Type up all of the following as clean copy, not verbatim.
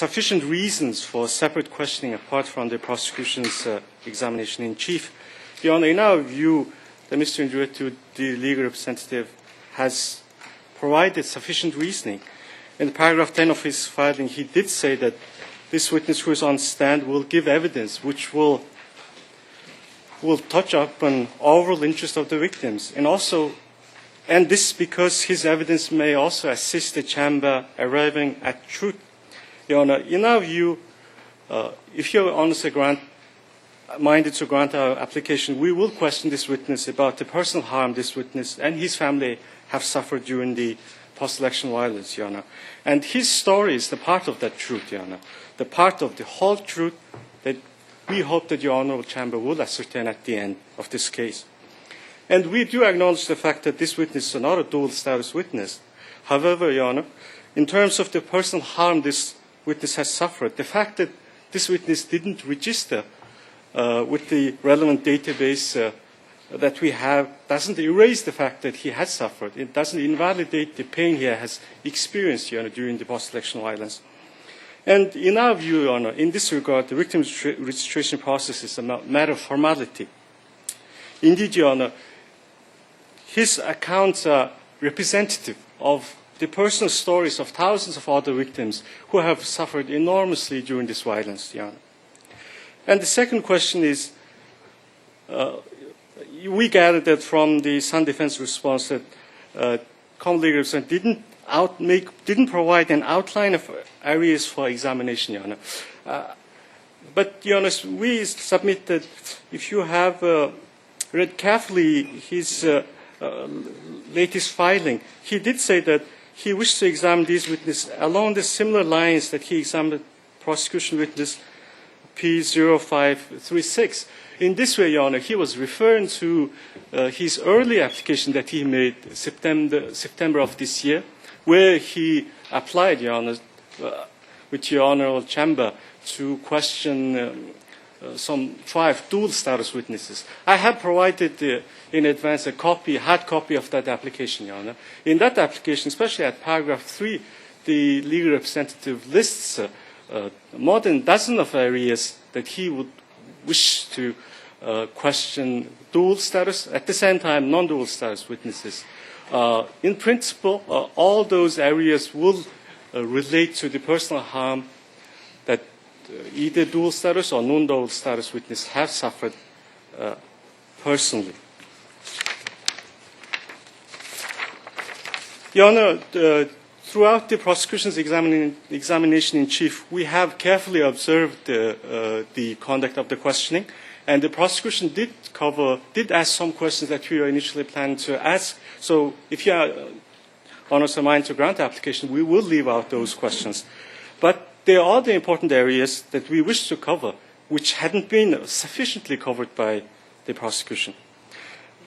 sufficient reasons for separate questioning apart from the prosecution's examination in chief. Your Honor, in our view, the Mr. Nduetu, the legal representative, has provided sufficient reasoning. In paragraph 10 of his filing, he did say that this witness who is on stand will give evidence which will touch upon overall interest of the victims, and this because his evidence may also assist the chamber arriving at truth. Your Honor, in our view, if you're honestly minded to grant our application, we will question this witness about the personal harm this witness and his family have suffered during the post-election violence, Your Honor. And his story is the part of that truth, Your Honor, the part of the whole truth that we hope that Your Honorable Chamber will ascertain at the end of this case. And we do acknowledge the fact that this witness is not a dual-status witness. However, Your Honor, in terms of the personal harm this witness has suffered, the fact that this witness didn't register with the relevant database that we have doesn't erase the fact that he has suffered. It doesn't invalidate the pain he has experienced, Your Honor, during the post-election violence. And in our view, Your Honor, in this regard, the victim registration process is a matter of formality. Indeed, Your Honor, his accounts are representative of the personal stories of thousands of other victims who have suffered enormously during this violence, Your Honor. And the second question is, we gathered that from the Sun Defense response that common legal representative didn't provide an outline of areas for examination, Your Honor. But, Your Honor, we submit that if you have read carefully his latest filing, he did say that he wished to examine these witnesses along the similar lines that he examined prosecution witness P0536. In this way, Your Honor, he was referring to his early application that he made September of this year, where he applied, Your Honor, with Your Honorable Chamber to question some 5 dual-status witnesses. I have provided in advance a hard copy of that application, Your Honor. In that application, especially at paragraph 3, the legal representative lists more than a dozen of areas that he would wish to question dual status, at the same time non-dual status witnesses. In principle, all those areas will relate to the personal harm that either dual status or non-dual status witness have suffered personally. Your Honor, throughout the prosecution's examination in chief, we have carefully observed the conduct of the questioning, and the prosecution did ask some questions that we were initially planning to ask. So if you are honest in mind to grant the application, we will leave out those questions. But there are the important areas that we wish to cover, which hadn't been sufficiently covered by the prosecution.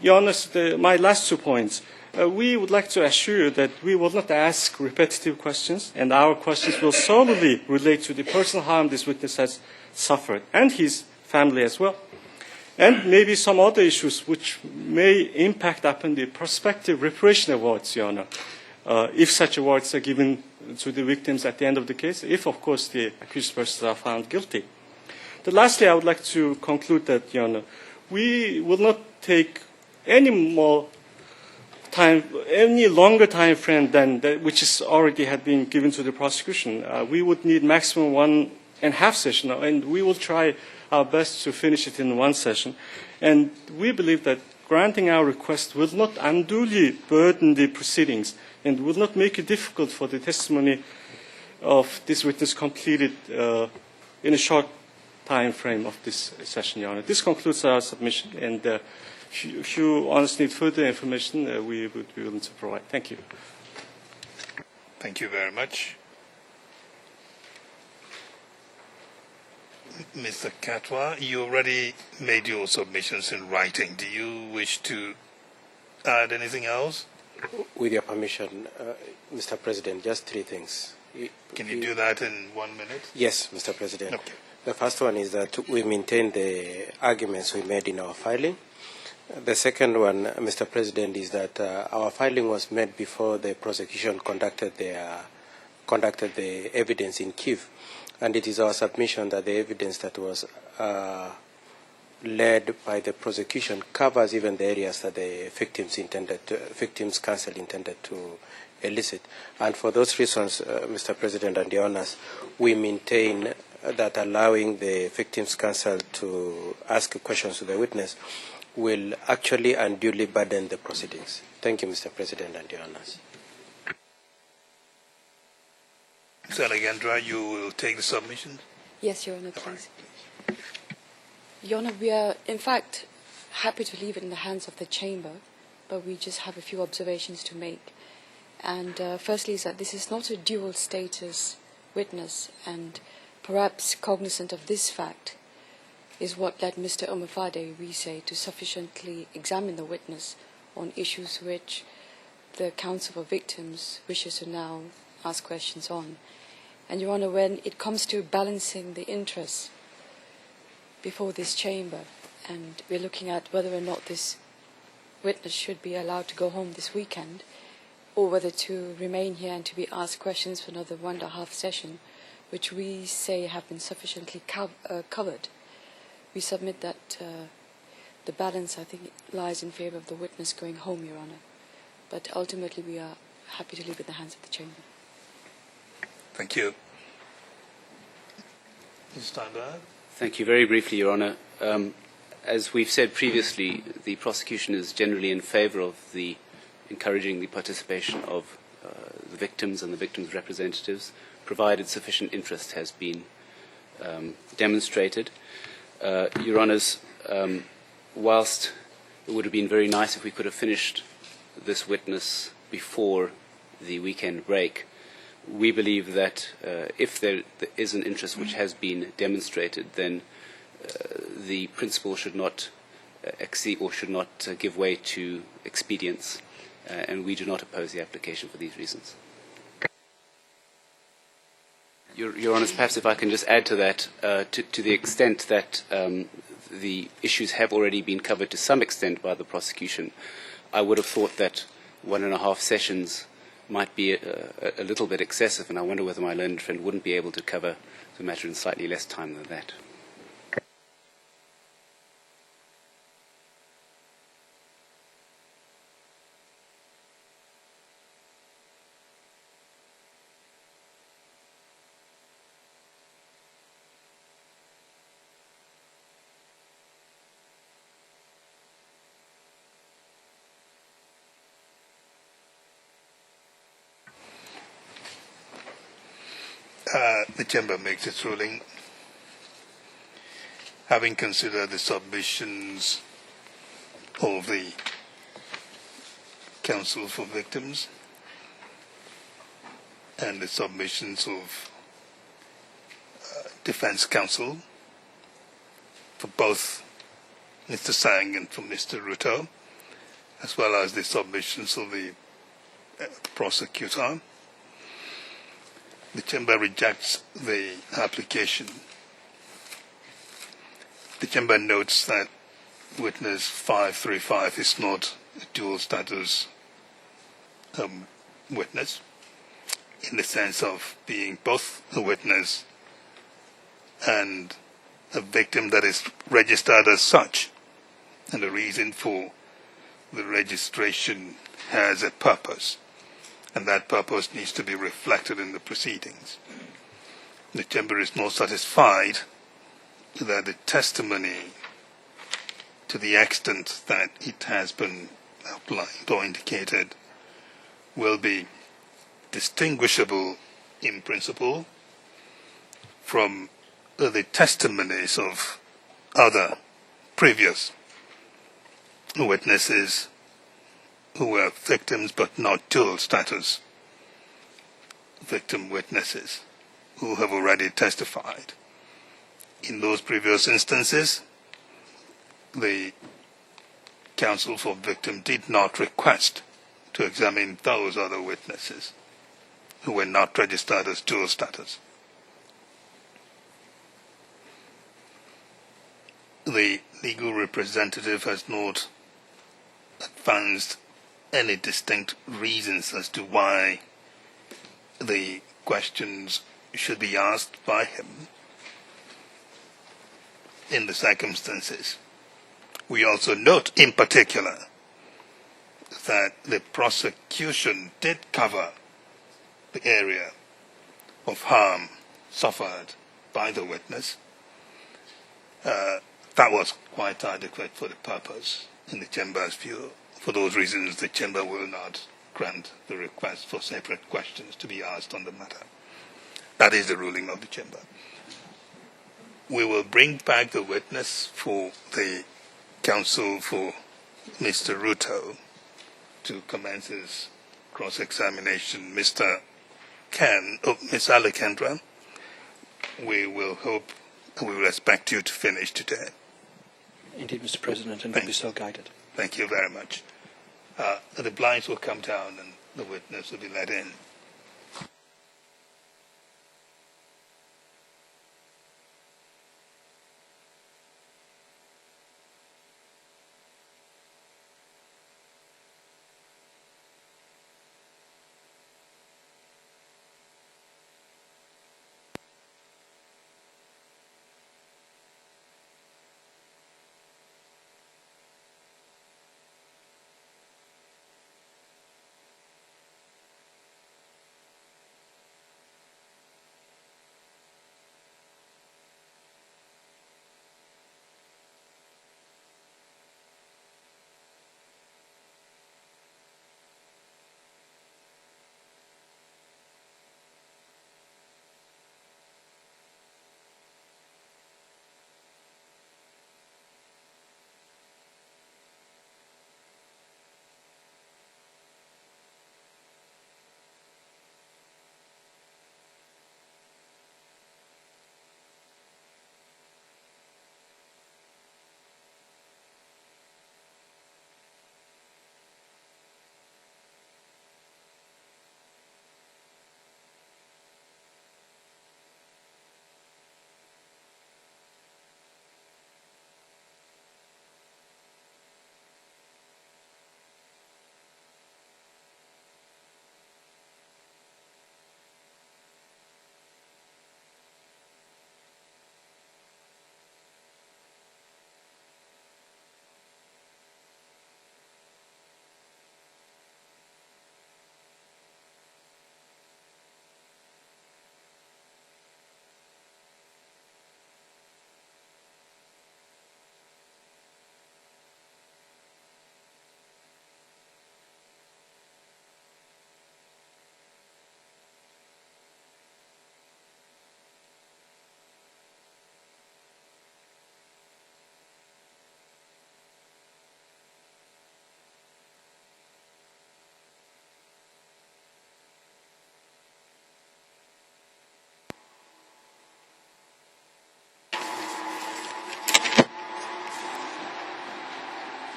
Your Honor, my last 2 points. We would like to assure you that we will not ask repetitive questions, and our questions will solely relate to the personal harm this witness has suffered, and his family as well, and maybe some other issues which may impact upon the prospective reparation awards, Your Honor, if such awards are given to the victims at the end of the case, if, of course, the accused persons are found guilty. But lastly, I would like to conclude that, Your Honor, we will not take any longer time frame than that which is already had been given to the prosecution. We would need maximum 1.5 session, and we will try our best to finish it in 1 session. And we believe that granting our request will not unduly burden the proceedings and will not make it difficult for the testimony of this witness completed in a short time frame of this session, Your Honor. This concludes our submission, and if you honestly need further information, we would be willing to provide. Thank you. Thank you very much. Mr. Katwa, you already made your submissions in writing. Do you wish to add anything else? With your permission, Mr. President, just 3 things. Can you do that in 1 minute? Yes, Mr. President. Okay. The first one is that we maintain the arguments we made in our filing. The second one, Mr. President, is that our filing was made before the prosecution conducted their conducted the evidence in Kyiv. And it is our submission that the evidence that was led by the prosecution covers even the areas that the victims' counsel intended to elicit. And for those reasons, Mr. President and Your Honors, we maintain that allowing the victims' counsel to ask questions to the witness will actually unduly burden the proceedings. Thank you, Mr. President and Your Honors. Mr. Alexandra, you will take the submission? Yes, Your Honor, please. Your Honor, we are, in fact, happy to leave it in the hands of the Chamber, but we just have a few observations to make. And firstly is that this is not a dual status witness, and perhaps cognizant of this fact is what led Mr. Omofade, we say, to sufficiently examine the witness on issues which the Counsel for Victims wishes to now ask questions on. And Your Honor, when it comes to balancing the interests before this Chamber, and we're looking at whether or not this witness should be allowed to go home this weekend, or whether to remain here and to be asked questions for another 1.5 session, which we say have been sufficiently covered, we submit that the balance, I think, lies in favour of the witness going home, Your Honour. But ultimately, we are happy to leave it in the hands of the Chamber. Thank you. Mr. Steinberg? Thank you. Very briefly, Your Honour. As we've said previously, the prosecution is generally in favour of encouraging the participation of the victims and the victims' representatives, provided sufficient interest has been demonstrated. Your Honours, whilst it would have been very nice if we could have finished this witness before the weekend break, we believe that if there is an interest which has been demonstrated, then the principle should not exceed or should not give way to expedience, and we do not oppose the application for these reasons. Your Honours, perhaps if I can just add to that, to the extent that the issues have already been covered to some extent by the prosecution, I would have thought that 1.5 sessions might be a little bit excessive, and I wonder whether my learned friend wouldn't be able to cover the matter in slightly less time than that. The Chamber makes its ruling, having considered the submissions of the Counsel for Victims and the submissions of Defense Counsel for both Mr. Sang and for Mr. Ruto, as well as the submissions of the prosecutor. The Chamber rejects the application. The Chamber notes that witness 535 is not a dual status witness, in the sense of being both a witness and a victim that is registered as such. And the reason for the registration has a purpose, and that purpose needs to be reflected in the proceedings. The Chamber is not satisfied that the testimony, to the extent that it has been outlined or indicated, will be distinguishable in principle from the testimonies of other previous witnesses who were victims but not dual status victim witnesses who have already testified. In those previous instances, the Counsel for Victim did not request to examine those other witnesses who were not registered as dual status. The legal representative has not advanced any distinct reasons as to why the questions should be asked by him in the circumstances. We also note in particular that the prosecution did cover the area of harm suffered by the witness. That was quite adequate for the purpose in the Chamber's view. For those reasons, the Chamber will not grant the request for separate questions to be asked on the matter. That is the ruling of the Chamber. We will bring back the witness for the counsel for Mr. Ruto to commence his cross-examination. Ms. Alekandra, we will hope and we will expect you to finish today. Indeed, Mr. President, and will be so guided. Thank you very much. The blinds will come down and the witness will be let in.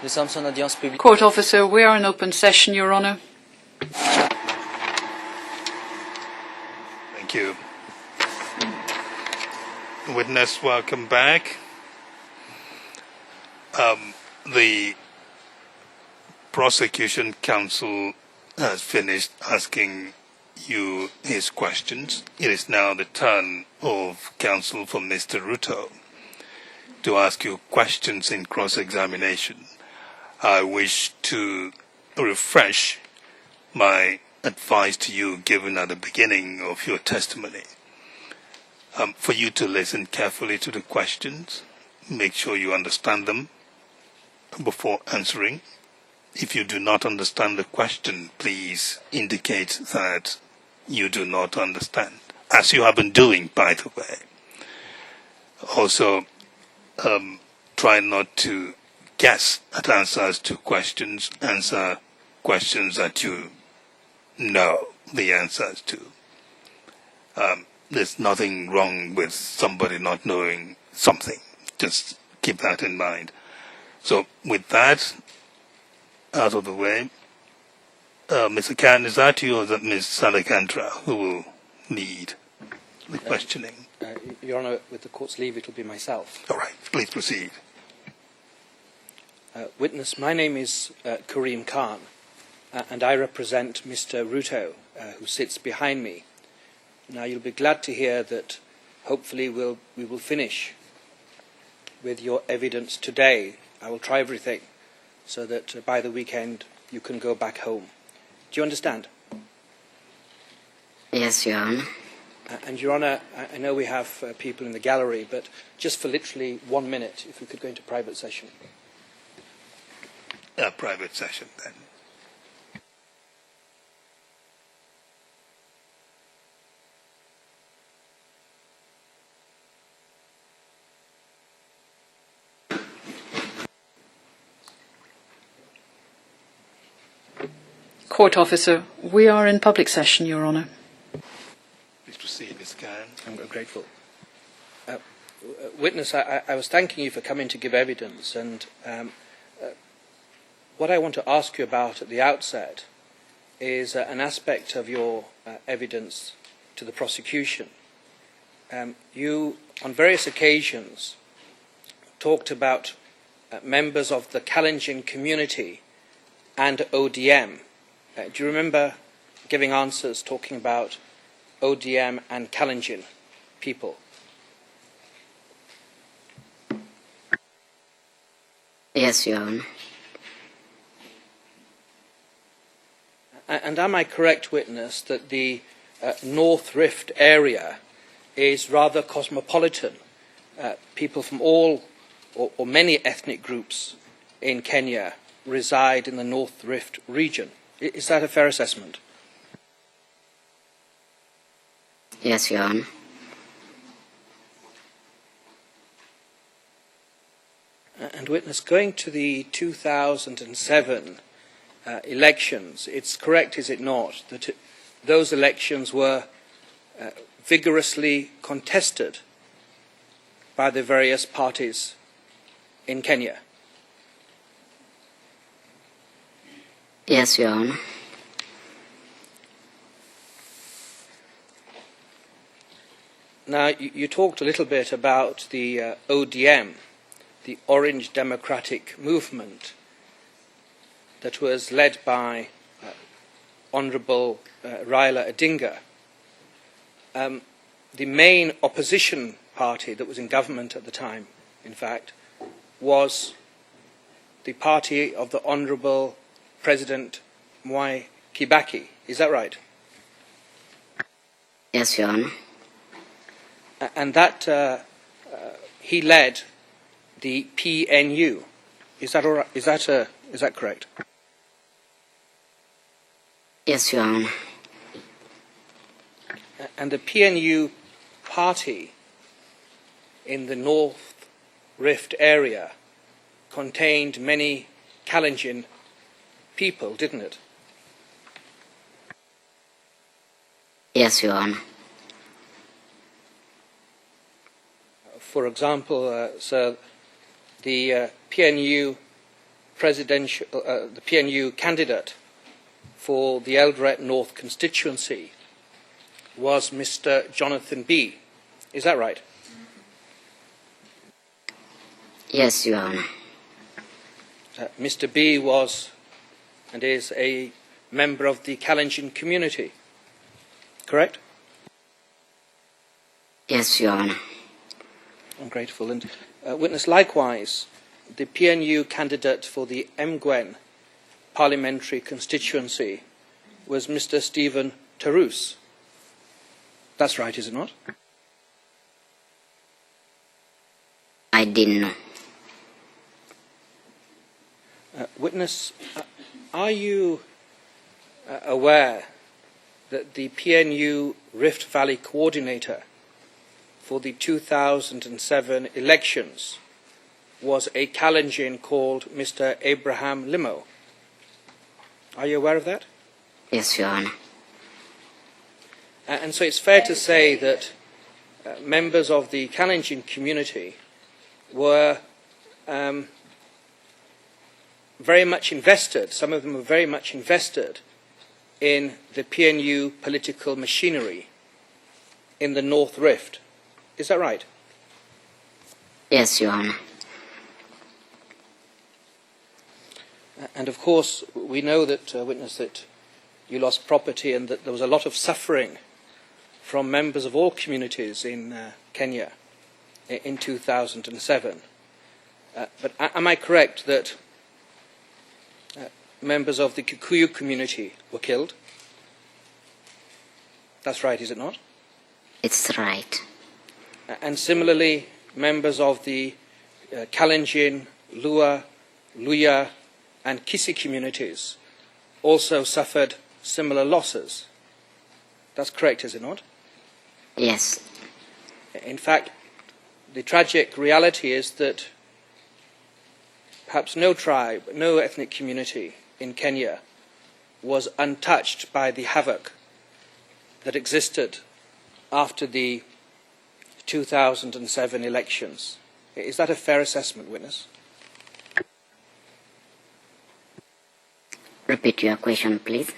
Nous sommes en audience publique. Court officer, we are in open session, Your Honour. Thank you. Witness, welcome back. The prosecution counsel has finished asking you his questions. It is now the turn of counsel for Mr. Ruto to ask you questions in cross-examination. I wish to refresh my advice to you given at the beginning of your testimony. For you to listen carefully to the questions, make sure you understand them before answering. If you do not understand the question, please indicate that you do not understand, as you have been doing, by the way. Also, try not to guess at answers to questions. Answer questions that you know the answers to. There's nothing wrong with somebody not knowing something. Just keep that in mind. So with that out of the way, Mr. Khan, is that you or is that Ms. Alekandra who will lead the questioning? Your Honour, with the court's leave, it will be myself. All right, please proceed. Witness, my name is Kareem Khan, and I represent Mr. Ruto, who sits behind me. Now, you'll be glad to hear that hopefully we will finish with your evidence today. I will try everything so that by the weekend you can go back home. Do you understand? Yes, Your Honour. And Your Honour, I know we have people in the gallery, but just for literally 1 minute, if we could go into private session. A private session then. Court officer, we are in public session, Your Honour. Please proceed, Ms. Khan. I'm grateful. Witness, I was thanking you for coming to give evidence, and what I want to ask you about at the outset is an aspect of your evidence to the prosecution. You, on various occasions, talked about members of the Kalenjin community and ODM. Do you remember giving answers talking about ODM and Kalenjin people? Yes, Your Honour. And am I correct, witness, that the North Rift area is rather cosmopolitan? People from all or many ethnic groups in Kenya reside in the North Rift region. Is that a fair assessment? Yes, Your Honour. And witness, going to the 2007 elections, it's correct, is it not, that those elections were vigorously contested by the various parties in Kenya? Yes, Your Honour. Now, you talked a little bit about the ODM, the Orange Democratic Movement, that was led by Honourable Raila Odinga. The main opposition party that was in government at the time, in fact, was the party of the Honourable President Mwai Kibaki. Is that right? Yes, Your Honour. And that he led the PNU. Is that all right? Is that correct? Yes, Your Honour. And the PNU party in the North Rift area contained many Kalenjin people, didn't it? Yes, Your Honour. For example, sir, the PNU the PNU candidate for the Eldoret North constituency was Mr. Jonathan B. Is that right? Yes, Your Honour. Mr. B was and is a member of the Kalenjin community, correct? Yes, Your Honour. I'm grateful. And witness, likewise, the PNU candidate for the Mgwen parliamentary constituency was Mr. Stephen Tarus. That's right, is it not? I didn't know. Witness, are you aware that the PNU Rift Valley coordinator for the 2007 elections was a Kalenjin called Mr. Abraham Limo? Are you aware of that? Yes, Your Honour. And so it's fair to say that members of the Kalenjin community were very much invested, some of them were very much invested in the PNU political machinery in the North Rift. Is that right? Yes, Your Honour. And of course, we know that, witness, that you lost property and that there was a lot of suffering from members of all communities in Kenya in 2007. But am I correct that members of the Kikuyu community were killed? That's right, is it not? It's right. And similarly, members of the Kalenjin, Lua, Luya, and Kisi communities also suffered similar losses. That's correct, is it not? Yes. In fact, the tragic reality is that perhaps no tribe, no ethnic community in Kenya was untouched by the havoc that existed after the 2007 elections. Is that a fair assessment, witness? Repeat your question, please.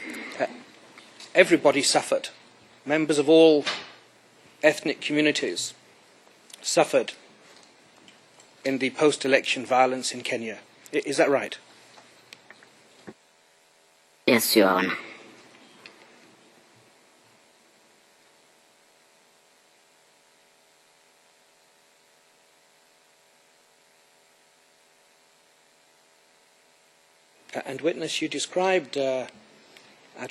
Everybody suffered. Members of all ethnic communities suffered in the post-election violence in Kenya. Is that right? Yes, Your Honor. And witness, you described at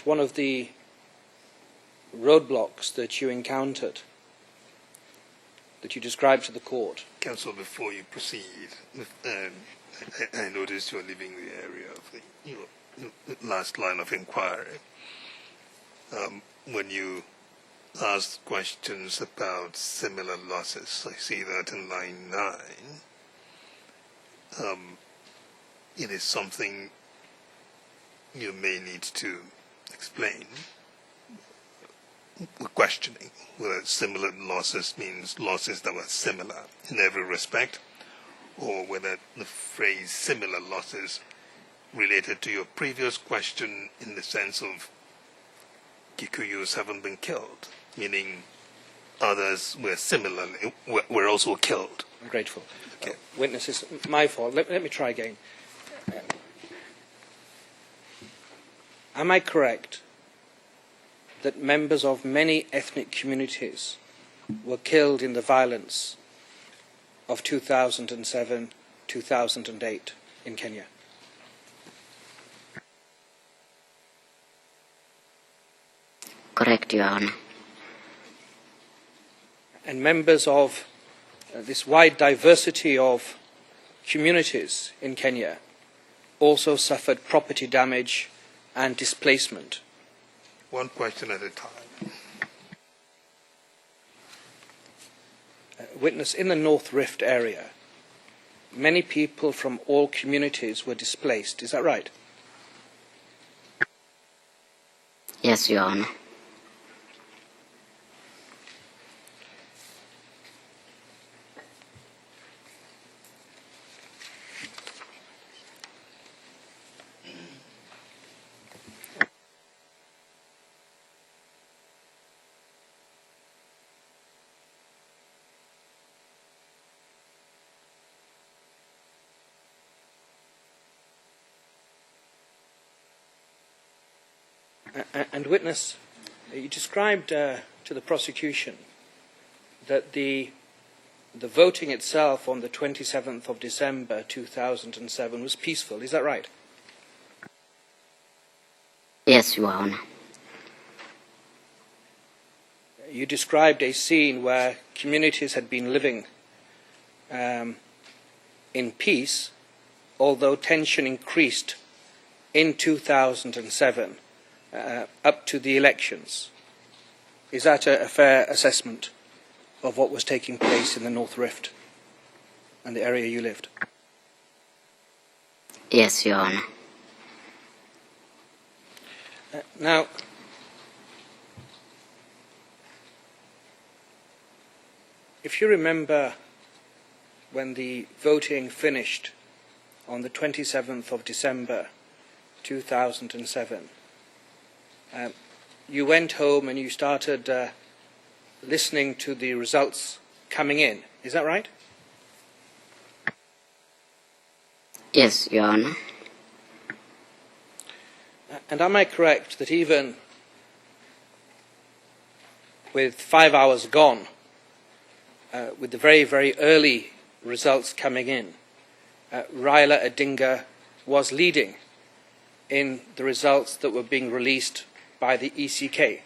one of the roadblocks that you encountered, that you described to the court. Counsel, before you proceed, I noticed you're leaving the area of the last line of inquiry. When you asked questions about similar losses, I see that in line 9. It is something you may need to explain. We're questioning whether similar losses means losses that were similar in every respect, or whether the phrase similar losses related to your previous question in the sense of Kikuyus haven't been killed, meaning others were also killed. I'm grateful. Okay. Witness, it's my fault. Let me try again. Am I correct that members of many ethnic communities were killed in the violence of 2007-2008 in Kenya? Correct, Your Honor. And members of this wide diversity of communities in Kenya also suffered property damage and displacement. One question at a time. Witness, in the North Rift area, many people from all communities were displaced. Is that right? Yes, Your Honor. And witness, you described to the prosecution that the voting itself on the 27th of December 2007 was peaceful. Is that right? Yes, Your Honor. You described a scene where communities had been living in peace, although tension increased in 2007 up to the elections. Is that a fair assessment of what was taking place in the North Rift and the area you lived? Yes, Your Honor. Now, if you remember when the voting finished on the 27th of December 2007, you went home and you started listening to the results coming in. Is that right? Yes, Your Honor. And am I correct that even with 5 hours gone, with the very, very early results coming in, Raila Odinga was leading in the results that were being released by the ECK.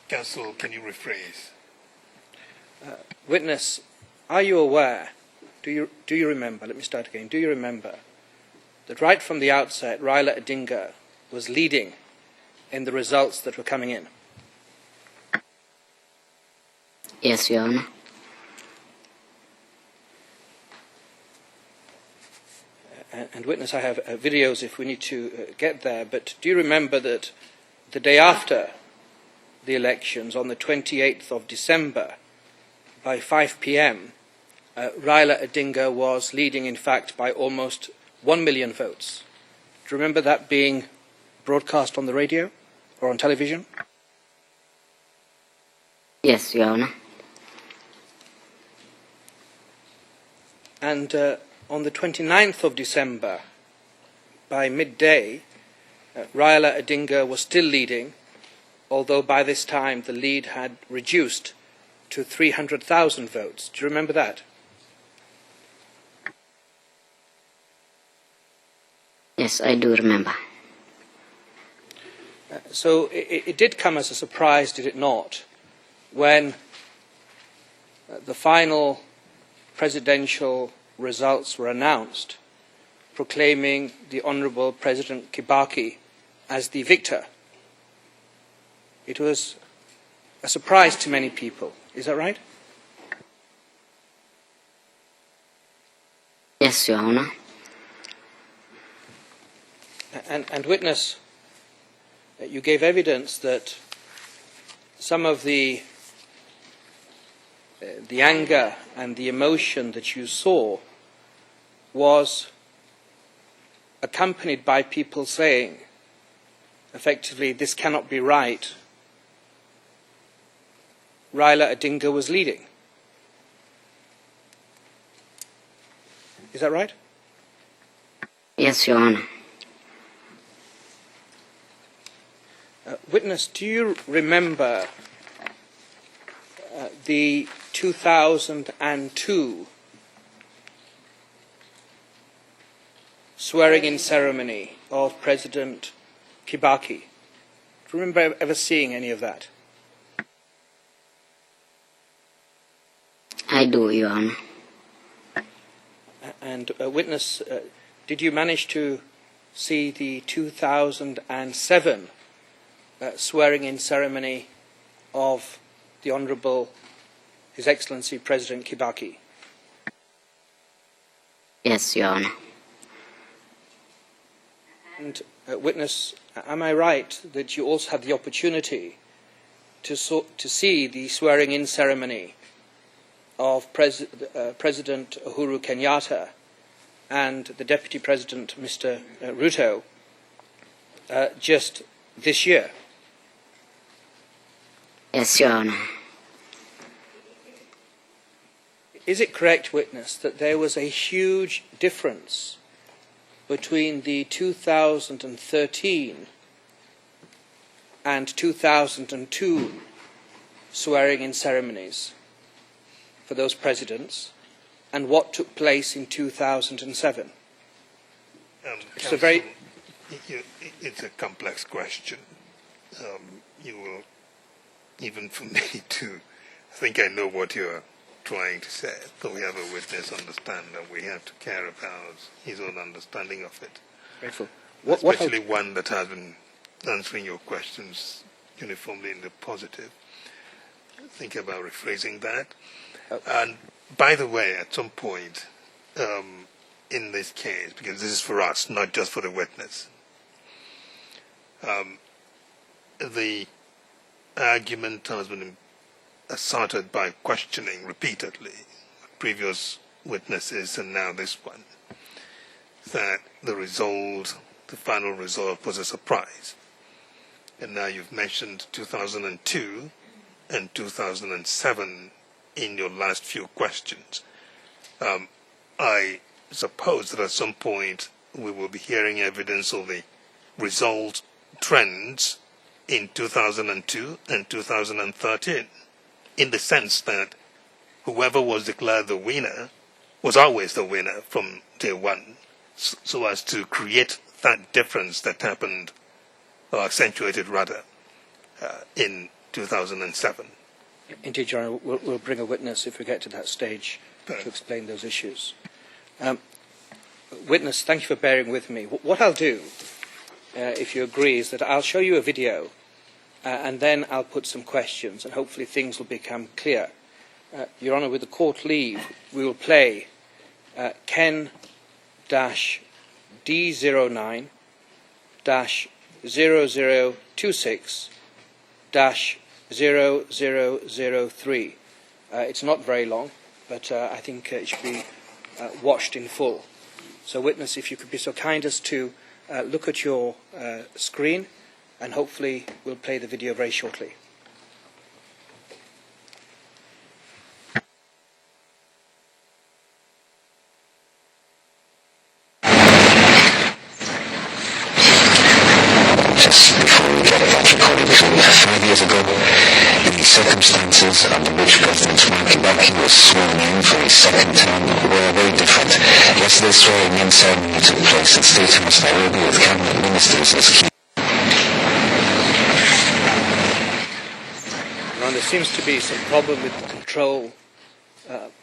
Counsel, can you rephrase? Witness, are you aware, do you remember, let me start again, do you remember that right from the outset Raila Odinga was leading in the results that were coming in? Yes, Your Honor. And witness, I have videos if we need to get there, but do you remember that the day after the elections, on the 28th of December, by 5 p.m., Raila Odinga was leading, in fact, by almost 1 million votes. Do you remember that being broadcast on the radio or on television? Yes, Your Honor. And on the 29th of December, by midday, Raila Odinga was still leading, although by this time the lead had reduced to 300,000 votes. Do you remember that? Yes, I do remember. So it did come as a surprise, did it not, when the final presidential results were announced, proclaiming the Honourable President Kibaki as the victor. It was a surprise to many people. Is that right? Yes, Your Honor. And witness, you gave evidence that some of the anger and the emotion that you saw was accompanied by people saying, effectively, this cannot be right. Raila Odinga was leading. Is that right? Yes, Your Honor. Witness, do you remember the 2002 swearing-in ceremony of President Kibaki? Do you remember ever seeing any of that? I do, Your Honor. And witness, did you manage to see the 2007 swearing-in ceremony of the Honourable His Excellency President Kibaki? Yes, Your Honor. And witness, am I right that you also had the opportunity to see the swearing-in ceremony of President Uhuru Kenyatta and the Deputy President, Mr. Ruto, just this year? Yes, Your Honor. Is it correct, witness, that there was a huge difference between the 2013 and 2002 swearing-in ceremonies for those presidents and what took place in 2007? It's a very... It's a complex question. You will, even for me too, I think I know what you're trying to say, but we have a witness understand that we have to care about his own understanding of it. Grateful. Especially one that has been answering your questions uniformly in the positive. Think about rephrasing that. And by the way, at some point in this case, because this is for us, not just for the witness, the argument has been asserted by questioning repeatedly previous witnesses and now this one, that the final result was a surprise. And now you've mentioned 2002 and 2007 in your last few questions. I suppose that at some point we will be hearing evidence of the result trends in 2002 and 2013, in the sense that whoever was declared the winner was always the winner from day one, so as to create that difference that happened, or accentuated rather, in 2007. Indeed, Your Honour, we'll bring a witness if we get to that stage to explain those issues. Witness, thank you for bearing with me. What I'll do, if you agree, is that I'll show you a video and then I'll put some questions and hopefully things will become clear. Your Honour, with the court leave, we will play Ken-D09-0026-0003. It's not very long, but I think it should be watched in full. So, witness, if you could be so kind as to look at your screen, and hopefully we'll play the video very shortly. Just before we get that recorded clip, 5 years ago, the circumstances under which President Kibaki was sworn in for his second term were very different. Yesterday's swearing-in ceremony took place at State House, Nairobi, with cabinet ministers as key. Now, there seems to be some problem with the control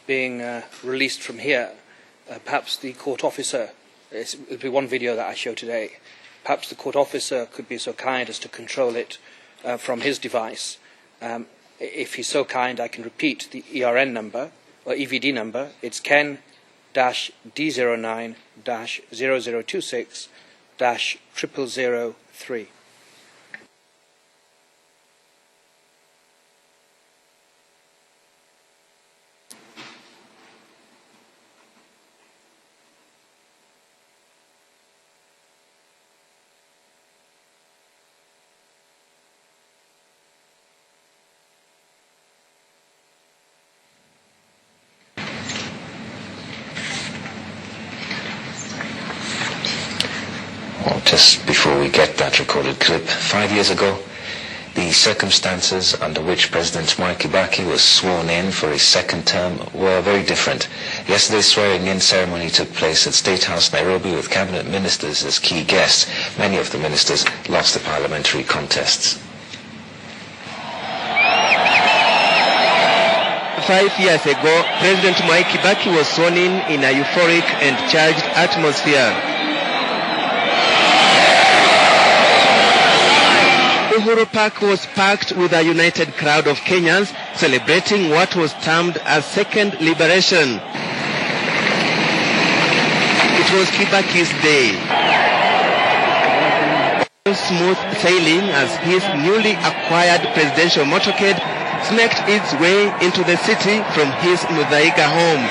being released from here. Perhaps the court officer, it'll be one video that I show today, perhaps the court officer could be so kind as to control it from his device. If he's so kind, I can repeat the ERN number, or EVD number. It's Ken-D09-0026-0003. Just before we get that recorded clip, 5 years ago, the circumstances under which President Kibaki was sworn in for his second term were very different. Yesterday's swearing-in ceremony took place at State House, Nairobi, with cabinet ministers as key guests. Many of the ministers lost the parliamentary contests. 5 years ago, President Kibaki was sworn in a euphoric and charged atmosphere. Uhuru Park was packed with a united crowd of Kenyans celebrating what was termed as second liberation. It was Kibaki's day. Smooth sailing as his newly acquired presidential motorcade smacked its way into the city from his Muthaiga home.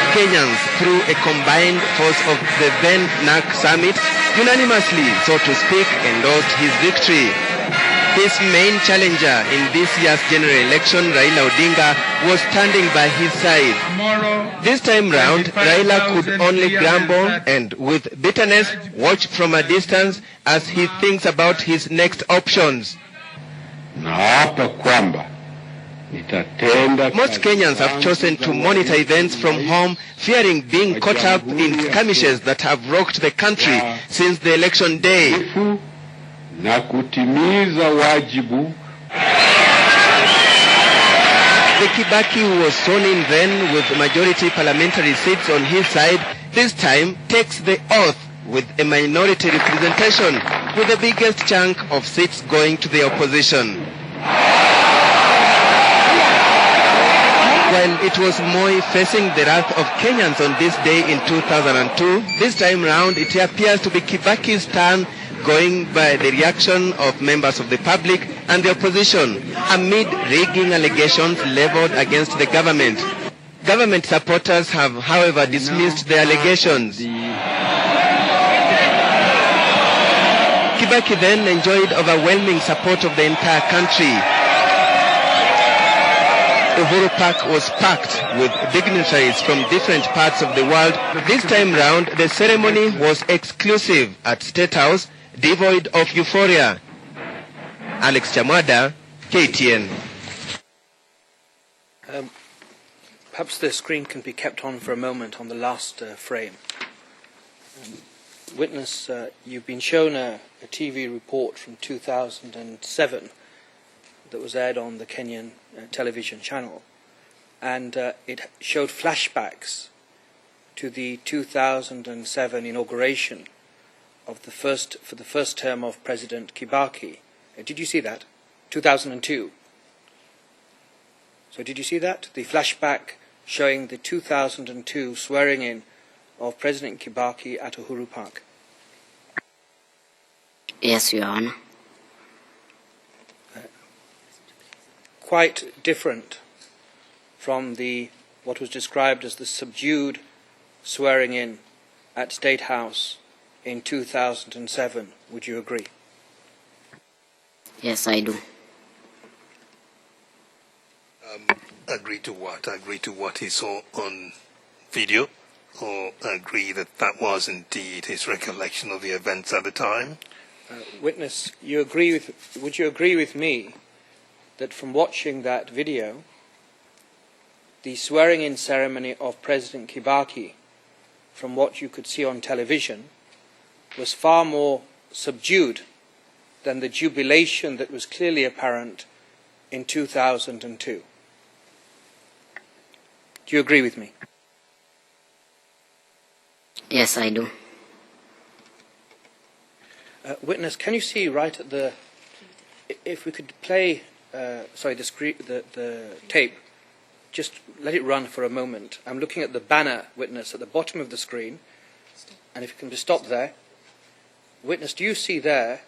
Kenyans, through a combined force of the then NAC summit, unanimously, so to speak, endorsed his victory. His main challenger in this year's general election, Raila Odinga, was standing by his side. This time round, Raila could only grumble and, with bitterness, watch from a distance as he thinks about his next options. Most Kenyans have chosen to monitor events from home, fearing being caught up in skirmishes that have rocked the country since the election day. The Kibaki who was sworn in then with majority parliamentary seats on his side, this time takes the oath with a minority representation, with the biggest chunk of seats going to the opposition. While it was Moi facing the wrath of Kenyans on this day in 2002, this time round it appears to be Kibaki's turn, going by the reaction of members of the public and the opposition amid rigging allegations leveled against the government. Government supporters have, however, dismissed the allegations. Kibaki then enjoyed overwhelming support of the entire country. Uhuru Park was packed with dignitaries from different parts of the world. This time round, the ceremony was exclusive at State House, devoid of euphoria. Alex Chamada, KTN. Perhaps the screen can be kept on for a moment on the last frame. Witness, you've been shown a TV report from 2007 that was aired on the Kenyan television channel, and it showed flashbacks to the 2007 inauguration of the first term of President Kibaki. Did you see that? 2002. So did you see that? The flashback showing the 2002 swearing in of President Kibaki at Uhuru Park. Yes, Your Honor. Quite different from what was described as the subdued swearing in at State House in 2007. Would you agree? Yes, I do. Agree to what? Agree to what he saw on video, or agree that that was indeed his recollection of the events at the time? Witness, would you agree with me that from watching that video, the swearing-in ceremony of President Kibaki, from what you could see on television, was far more subdued than the jubilation that was clearly apparent in 2002? Do you agree with me? Yes, I do. Witness, can you see right at the... If we could play, the tape, just let it run for a moment. I'm looking at the banner, Witness, at the bottom of the screen. And if you can just stop there. Witness, do you see there,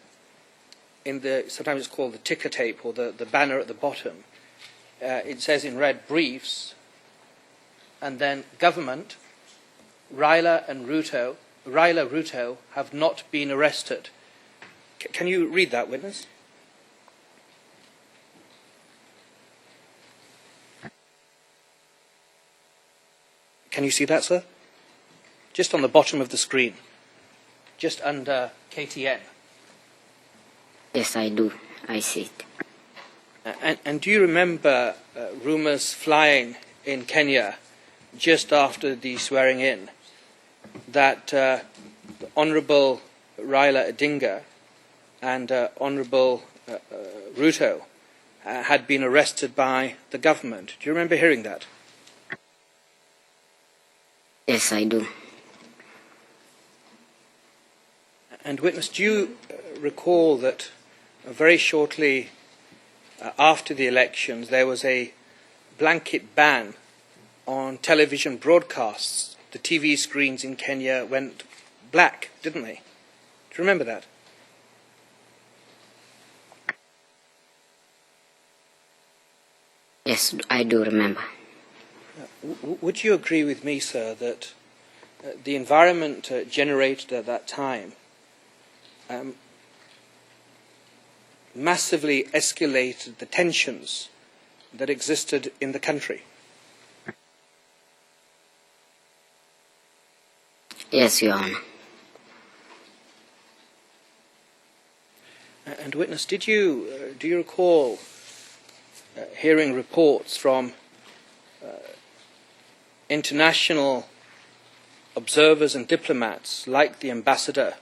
sometimes it's called the ticker tape, or the banner at the bottom, it says in red, briefs, and then government, Raila Ruto have not been arrested. Can you read that, Witness? Can you see that, sir? Just on the bottom of the screen, just under KTN. Yes, I do. I see it. And do you remember rumours flying in Kenya just after the swearing in that Honourable Raila Odinga and Honourable Ruto had been arrested by the government? Do you remember hearing that? Yes, I do. And Witness, do you recall that very shortly after the elections there was a blanket ban on television broadcasts? The TV screens in Kenya went black, didn't they? Do you remember that? Yes, I do remember. Would you agree with me, sir, that the environment generated at that time massively escalated the tensions that existed in the country? Yes, Your Honor. And Witness, do you recall hearing reports from international observers and diplomats like the ambassador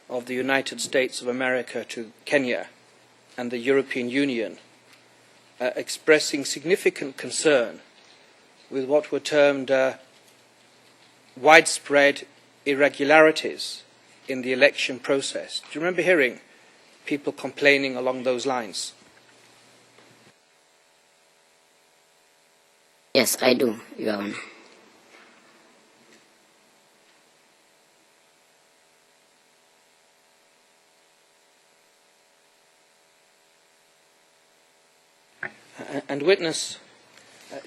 of the United States of America to Kenya and the European Union expressing significant concern with what were termed widespread irregularities in the election process? Do you remember hearing people complaining along those lines? Yes, I do, Your Honor. And Witness,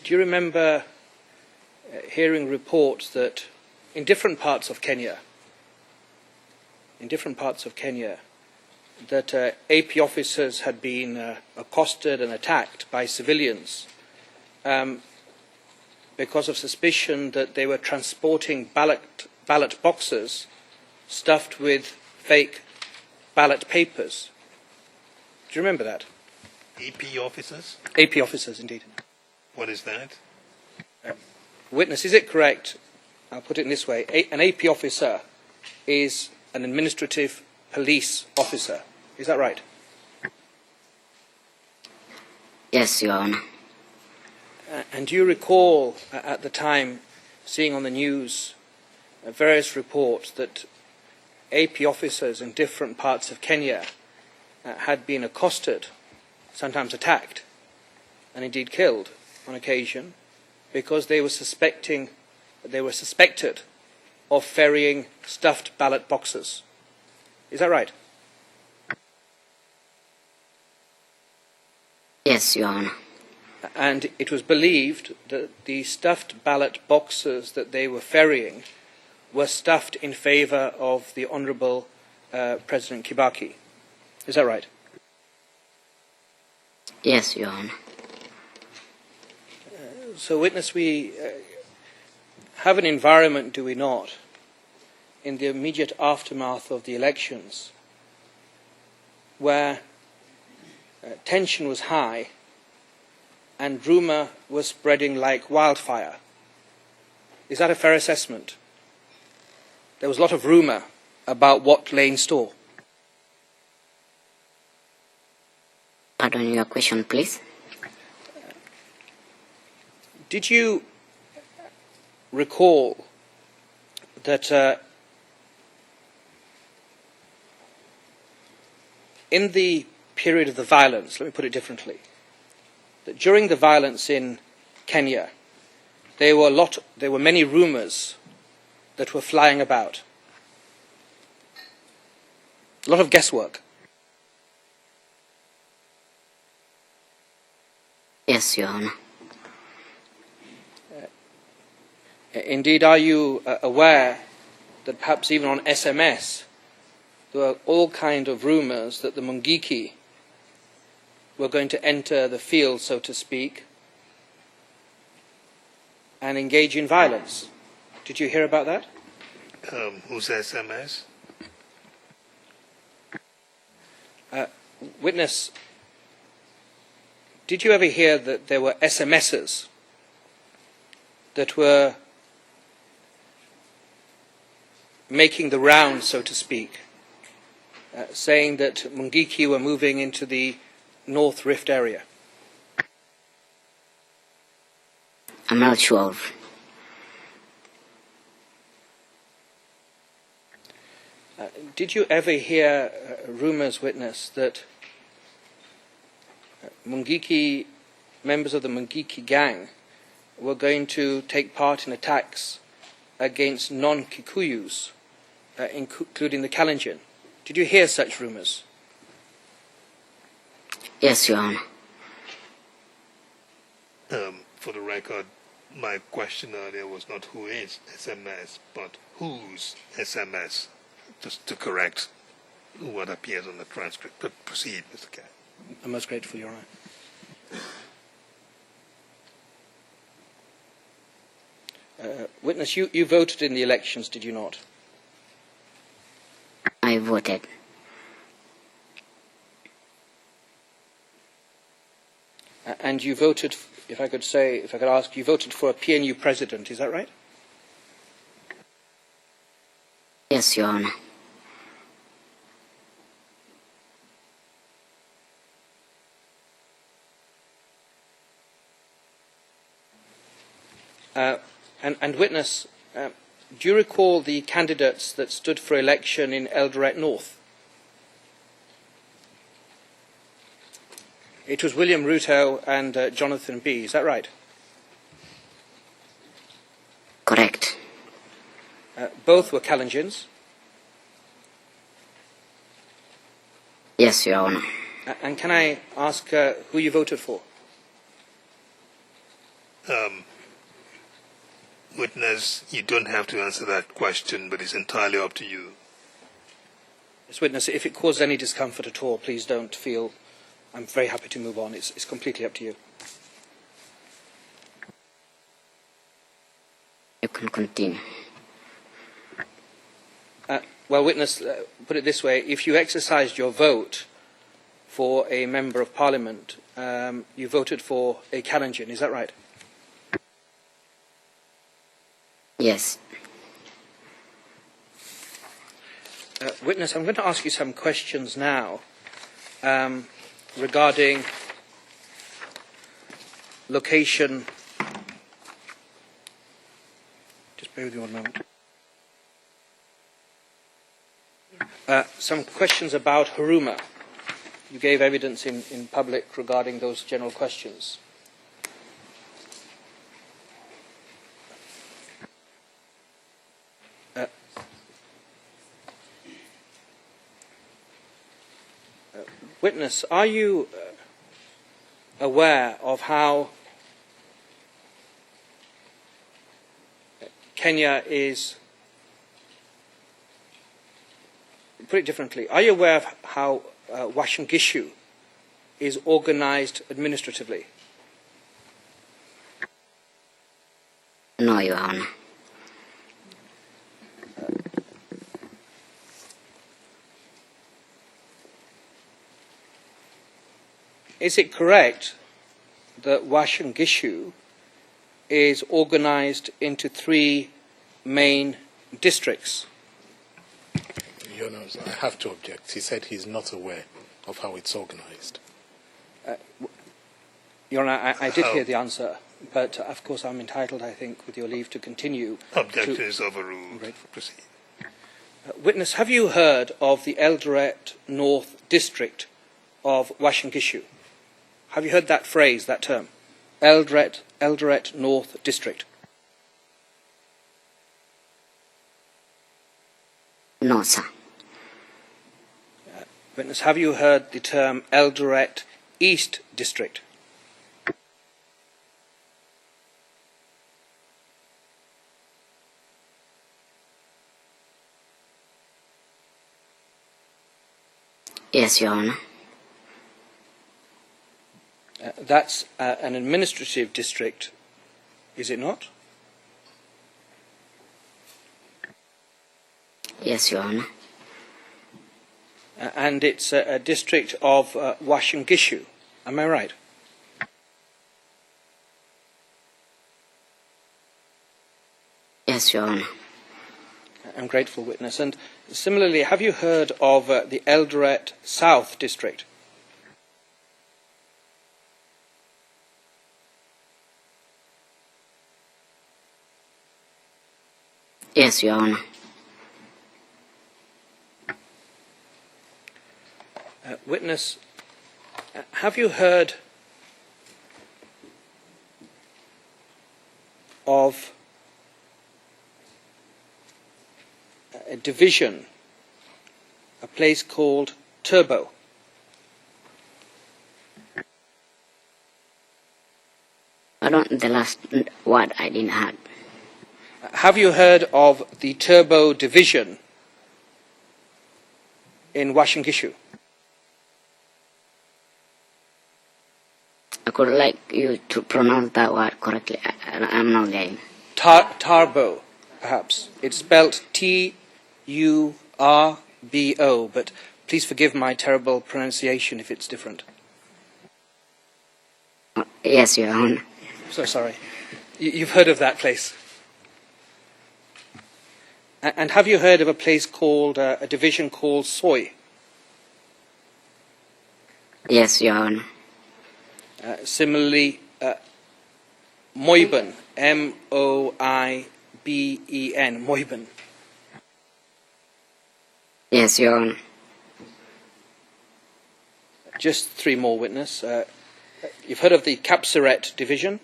do you remember hearing reports that in different parts of Kenya, that AP officers had been accosted and attacked by civilians because of suspicion that they were transporting ballot boxes stuffed with fake ballot papers. Do you remember that? AP officers? AP officers, indeed. What is that? Witness, is it correct? I'll put it in this way. An AP officer is an administrative police officer. Is that right? Yes, Your Honor. And do you recall at the time seeing on the news various reports that AP officers in different parts of Kenya had been accosted, sometimes attacked, and indeed killed on occasion, because they were suspected of ferrying stuffed ballot boxes? Is that right? Yes, Your Honor. And it was believed that the stuffed ballot boxes that they were ferrying were stuffed in favour of the Honourable President Kibaki. Is that right? Yes, Your Honor. So, witness, we have an environment, do we not, in the immediate aftermath of the elections, where tension was high and rumour was spreading like wildfire. Is that a fair assessment? There was a lot of rumour about what lay in store. Pardon your question, please. Did you recall that in the period of the violence, let me put it differently, that during the violence in Kenya, there were many rumours that were flying about. A lot of guesswork. Yes, Your Honor. Indeed, are you aware that perhaps even on SMS there were all kinds of rumours that the Mungiki were going to enter the field, so to speak, and engage in violence? Did you hear about that? Whose SMS? Witness, did you ever hear that there were SMSs that were making the rounds, so to speak, saying that Mungiki were moving into the North Rift area? I'm not sure of. Did you ever hear rumours, witness, that Mungiki, members of the Mungiki gang, were going to take part in attacks against non-Kikuyus, including the Kalenjin? Did you hear such rumours? Yes, Your Honor. For the record, my question earlier was not who is SMS, but whose SMS, just to correct what appears on the transcript. But proceed, Mr. Kerr. I'm most grateful, Your Honor. Witness, you voted in the elections, did you not? I voted. And you voted, if I could ask, you voted for a PNU president, is that right? Yes, Your Honor. And witness, do you recall the candidates that stood for election in Eldoret North? It was William Ruto and Jonathan B. Is that right? Correct. Both were Kalenjins? Yes, Your Honor. And can I ask who you voted for? Witness, you don't have to answer that question, but it's entirely up to you. Yes, witness, if it caused any discomfort at all, please don't feel. I'm very happy to move on. It's completely up to you. You can continue. Well, witness, put it this way, if you exercised your vote for a Member of Parliament, you voted for a Kalenjin, is that right? Yes. Witness, I'm going to ask you some questions now regarding location. Just bear with me one moment. Some questions about Huruma. You gave evidence in public regarding those general questions. Witness, are you aware of how Kenya is, put it differently, are you aware of how Uasin Gishu is organized administratively? No, Your Honor. Is it correct that Uasin Gishu is organized into 3 main districts? Your Honor, I have to object. He said he's not aware of how it's organized. Your Honor, I did hear the answer, but of course I'm entitled, I think, with your leave, to continue. Objection is overruled. Proceed. Witness, have you heard of the Eldoret North District of Uasin Gishu? Have you heard that phrase, that term? Eldoret North District. No, sir. Witness, have you heard the term Eldoret East District? Yes, Your Honor. That's an administrative district, is it not? Yes, Your Honor. And it's a district of Uasin Gishu, am I right? Yes, Your Honor. I'm grateful, witness. And similarly, have you heard of the Eldoret South District? Yes, Your Honor. Witness, have you heard of a division, a place called Turbo? The last word I didn't heard. Have you heard of the Turbo Division in Uasin Gishu? I could like you to pronounce that word correctly. I'm not getting. Tarbo, perhaps. It's spelled Turbo, but please forgive my terrible pronunciation if it's different. Yes, Your Honor. So sorry. You've heard of that place? And have you heard of a place called, a division called Soy? Yes, Your Honor. Similarly, Moiben, M-O-I-B-E-N, Moiben. Yes, Your Honor. Just 3 more, witness. You've heard of the Kapseret Division?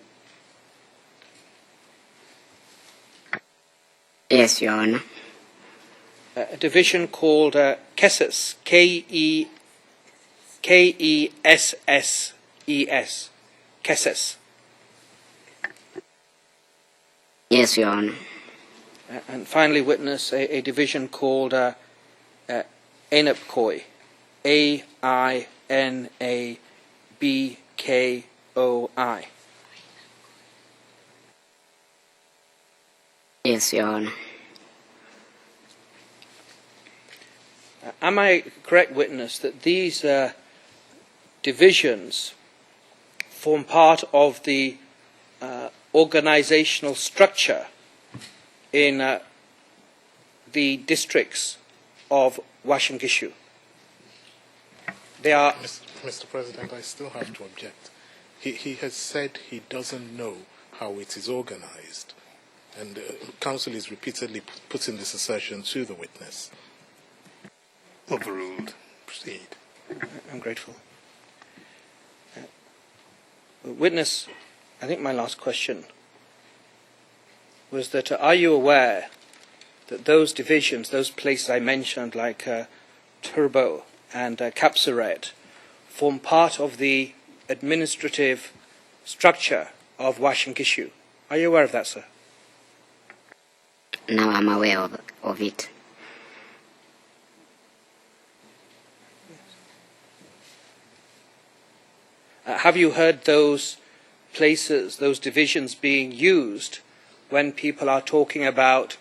Yes, Your Honor. A division called Kesses, K-E-S-S-E-S, Kesses. Yes, Your Honor. And finally, witness, a division called Ainabkoi, A-I-N-A-B-K-O-I. Yes, Your Honor. Am I correct, witness, that these divisions form part of the organizational structure in the districts of Uasin Gishu? They are... Mr. President, I still have to object. He has said he doesn't know how it is organized, and counsel is repeatedly putting this assertion to the witness. Overruled. Proceed. I'm grateful. Witness, I think my last question was that are you aware that those divisions, those places I mentioned like Turbo and Kapsaret, form part of the administrative structure of Uasin Gishu? Are you aware of that, sir? Now I'm aware of it. Have you heard those places, those divisions being used when people are talking about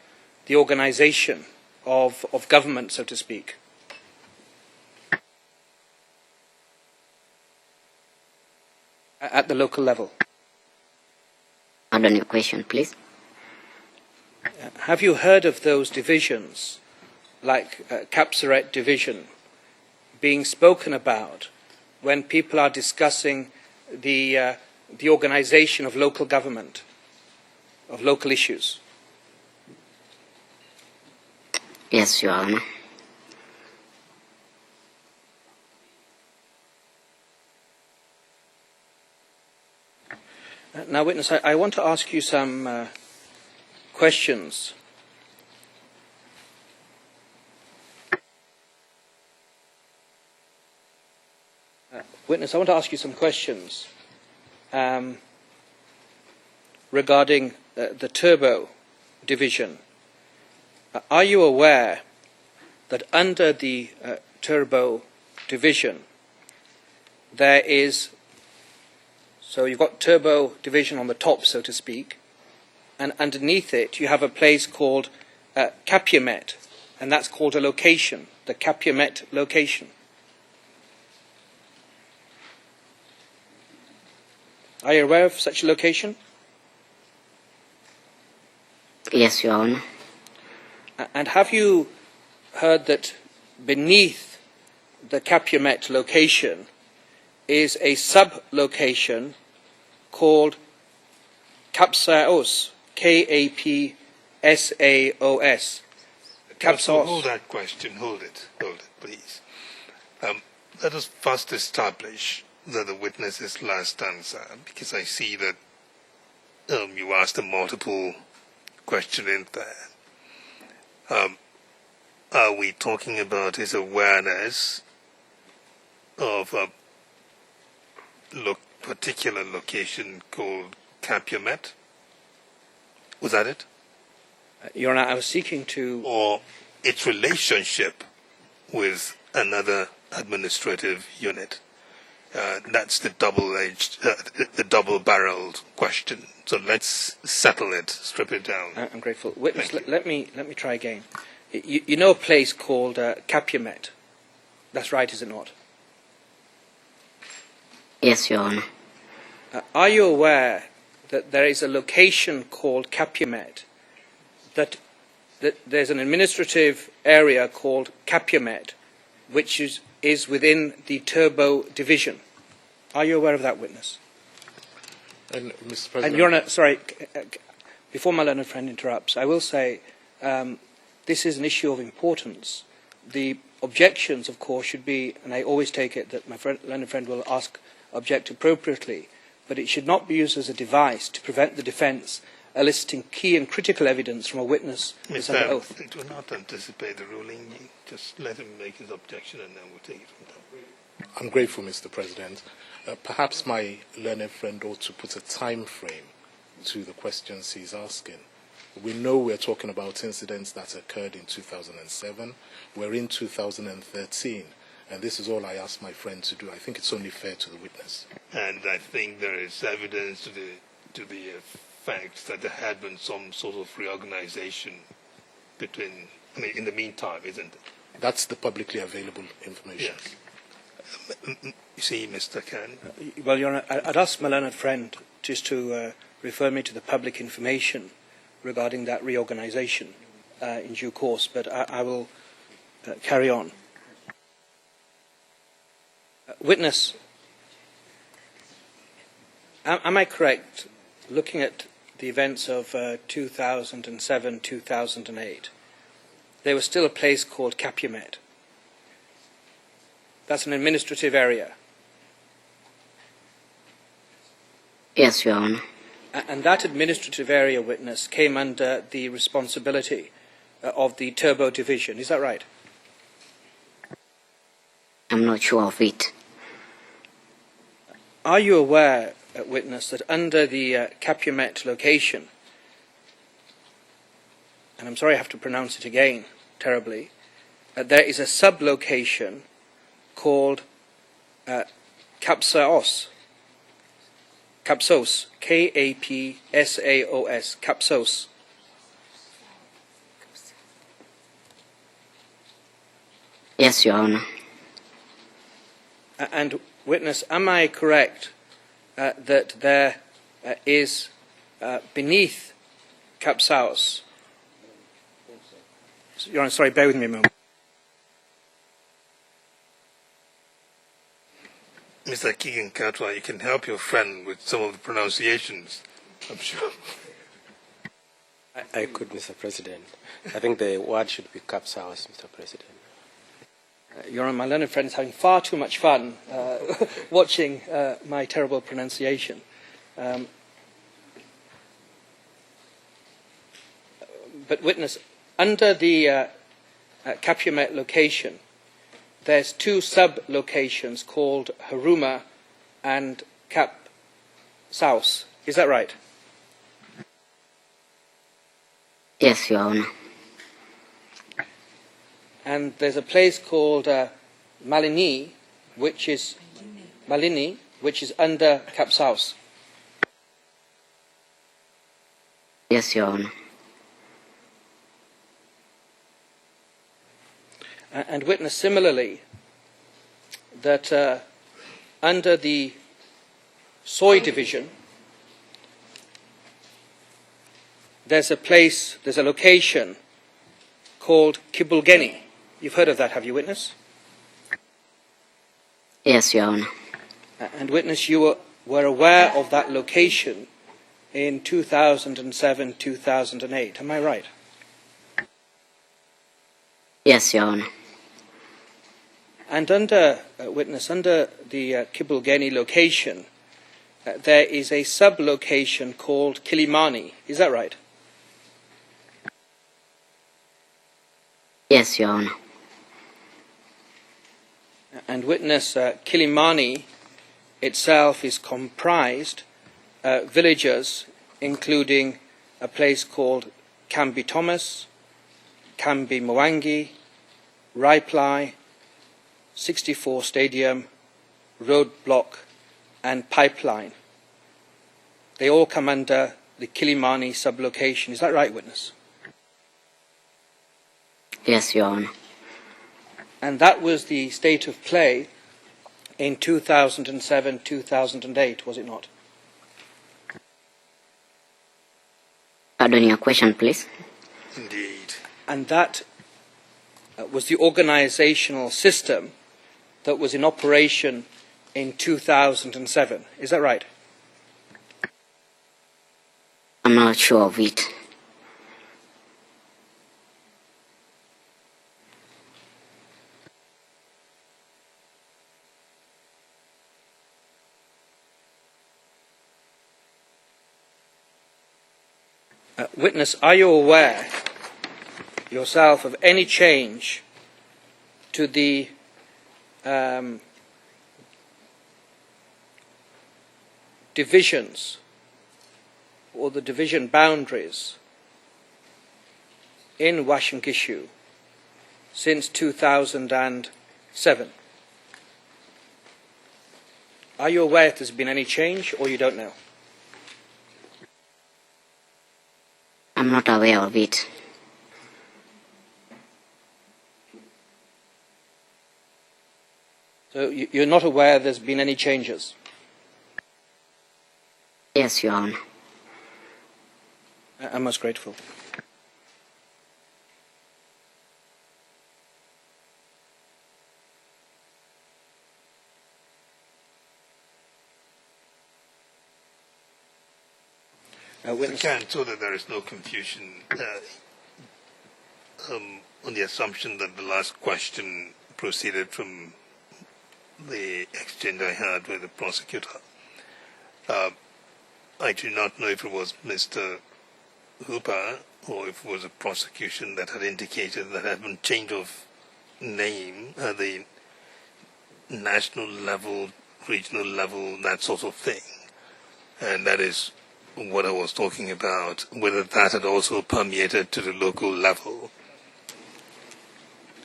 the organization of government, so to speak? At the local level? Pardon your question, please. Have you heard of those divisions, like Kapsaret division, being spoken about when people are discussing the organization of local government, of local issues? Yes, Your Honor. Now, witness, I want to ask you some questions. Witness, I want to ask you some questions regarding the Turbo division. Are you aware that under the Turbo division there is, so you've got Turbo division on the top, so to speak, and underneath it you have a place called KenyaMOJA, and that's called a location, the KenyaMOJA location. Are you aware of such a location? Yes, Your Honor. And have you heard that beneath the KenyaMOJA location is a sub-location called Kapsaos, K-A-P-S-A-O-S. Kapsaos. Hold that question. Hold it, please. Let us first establish that the witness's last answer, because I see that you asked a multiple question in there. Are we talking about his awareness of a particular location called KenyaMOJA? Was that it? Your Honor, I was seeking to... Or its relationship with another administrative unit? That's the double-edged, the double-barreled question. So let's settle it, strip it down. I'm grateful. Witness, let me try again. You know a place called KenyaMOJA. That's right, is it not? Yes, Your Honor. Are you aware that there is a location called KenyaMOJA, that there's an administrative area called KenyaMOJA, which is within the Turbo division? Are you aware of that, witness? And, Mr. President... And Your Honor, sorry, before my learned friend interrupts, I will say this is an issue of importance. The objections, of course, should be, and I always take it that my learned friend will object appropriately, but it should not be used as a device to prevent the defence eliciting key and critical evidence from a witness who's under oath. I do not anticipate the ruling. Just let him make his objection and then we'll take it from there. I'm grateful, Mr. President. Perhaps my learned friend ought to put a time frame to the questions he's asking. We know we're talking about incidents that occurred in 2007. We're in 2013. And this is all I asked my friend to do. I think it's only fair to the witness. And I think there is evidence to the fact that there had been some sort of reorganization in the meantime, isn't it? That's the publicly available information. Yes. You see, Mr. Khan? Well, Your Honour, I'd ask my learned friend just to refer me to the public information regarding that reorganisation in due course, but I will carry on. Witness, am I correct, looking at the events of 2007-2008, there was still a place called Calumet. That's an administrative area. Yes, Your Honor. And that administrative area, witness, came under the responsibility of the Turbo Division. Is that right? I'm not sure of it. Are you aware, witness, that under the Calumet location, and I'm sorry I have to pronounce it again terribly, there is a sub-location called Kapsaos, Kapsos, K-A-P-S-A-O-S, Kapsos. Yes, Your Honor. And witness, am I correct that there is beneath Kapsaos? Your Honor, sorry, bear with me a moment. Mr. Keegan Katwa, you can help your friend with some of the pronunciations, I'm sure. I could, Mr. President. I think the word should be Kapsaos, Mr. President. Your Honor, my learned friend is having far too much fun watching my terrible pronunciation. But witness, under the Calumet location, there's two sub-locations called Haruma and Kapsaos. Is that right? Yes, Your Honor. And there's a place called Malini, which is under Kapsaos. Yes, Your Honor. And witness similarly that under the soy division, there's a location called Kibulgeni. You've heard of that, have you, witness? Yes, Your Honor. And witness, you were aware of that location in 2007-2008. Am I right? Yes, Your Honor. And under witness, under the Kibulgeni location, there is a sub-location called Kilimani. Is that right? Yes, Your Honor. And witness, Kilimani itself is comprised villages, including a place called Kambi Thomas, Kambi Mwangi, Raiplai, 64 Stadium, Roadblock, and Pipeline. They all come under the Kilimani sublocation. Is that right, witness? Yes, Your Honor. And that was the state of play in 2007-2008, was it not? Pardon your question, please. Indeed. And that was the organizational system that was in operation in 2007. Is that right? I'm not sure of it. Witness, are you aware yourself of any change to the divisions or the division boundaries in Washangishu since 2007? Are you aware if there's been any change, or you don't know? I'm not aware of it. So you're not aware there's been any changes? Yes, Your Honor. I'm most grateful. So that there is no confusion on the assumption that the last question proceeded from the exchange I had with the prosecutor. I do not know if it was Mr. Hooper or if it was a prosecution that had indicated that had been change of name at the national level, regional level, that sort of thing. And that is what I was talking about, whether that had also permeated to the local level.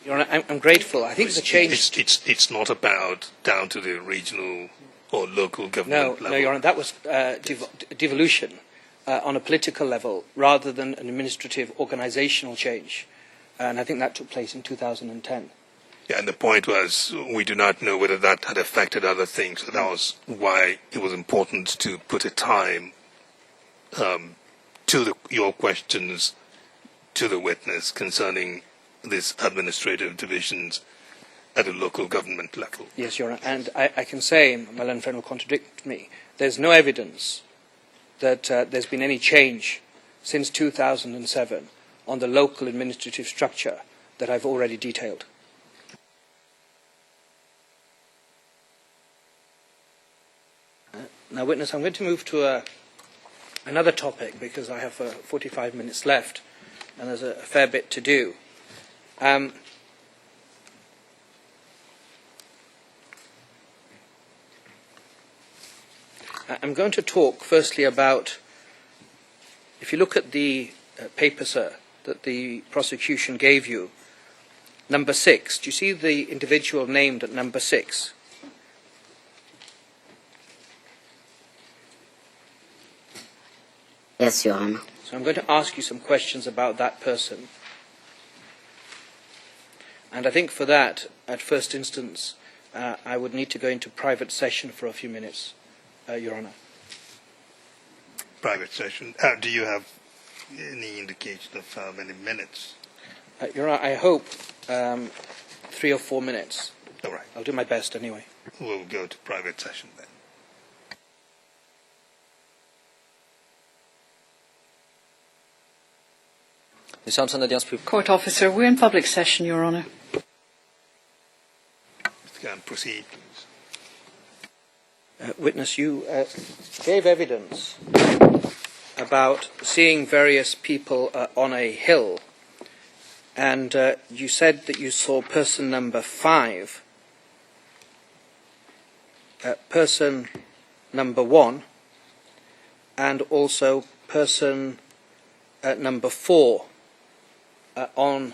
Your Honor, I'm grateful. I think the change... It's not about down to the regional or local government level. No, Your Honor, that was devolution on a political level rather than an administrative organisational change. And I think that took place in 2010. Yeah, and the point was we do not know whether that had affected other things. So that was why it was important to put a time to your questions to the witness concerning these administrative divisions at a local government level. Yes, Your Honor, and I can say, my learned friend will contradict me, there's no evidence that there's been any change since 2007 on the local administrative structure that I've already detailed. Now, witness, I'm going to move to another topic because I have 45 minutes left and there's a fair bit to do. I'm going to talk firstly about, if you look at the paper, sir, that the prosecution gave you, number 6, do you see the individual named at number 6? Yes, Your Honor. So I'm going to ask you some questions about that person. And I think for that, at first instance, I would need to go into private session for a few minutes, Your Honor. Private session. Do you have any indication of how many minutes? Your Honor, I hope 3 or 4 minutes. All right. I'll do my best anyway. We'll go to private session then. Court officer, we're in public session, Your Honor. Can proceed, please. Witness, you gave evidence about seeing various people on a hill, and you said that you saw person number 5, person number 1, and also person number 4 on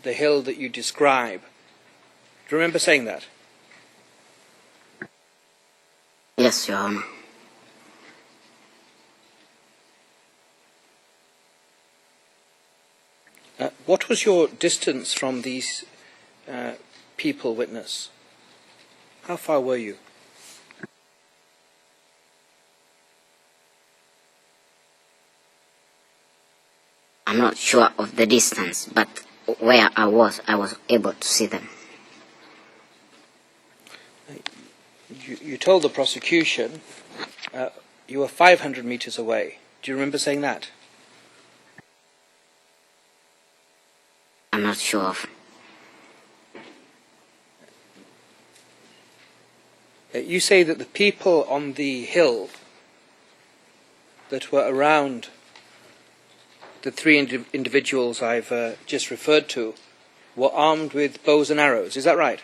the hill that you describe. Do you remember saying that? Yes, Your Honor. What was your distance from these people, witness? How far were you? I'm not sure of the distance, but where I was able to see them. You told the prosecution you were 500 meters away. Do you remember saying that? I'm not sure of. You say that the people on the hill that were around the 3 individuals I've just referred to were armed with bows and arrows. Is that right?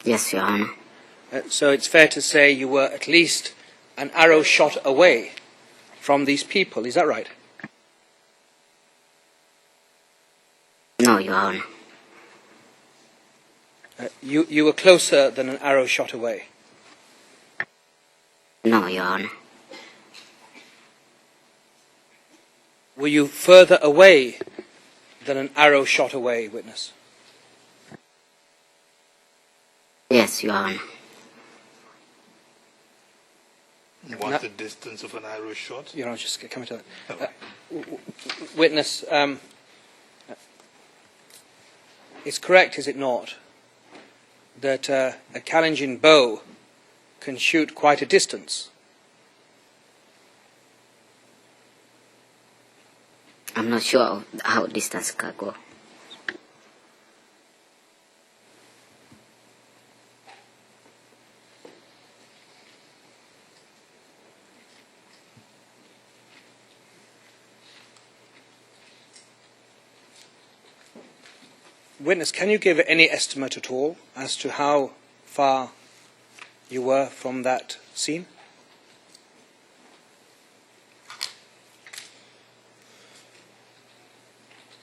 Yes, Your Honor. So it's fair to say you were at least an arrow shot away from these people. Is that right? No, Your Honor. You were closer than an arrow shot away. No, Your Honor. Were you further away than an arrow shot away, witness? Yes, Your Honor. What's the distance of an arrow shot? Your Honor, just coming to that. Witness, it's correct, is it not, that a Kalenjin bow can shoot quite a distance? I'm not sure of how distance can go. Witness, can you give any estimate at all as to how far you were from that scene?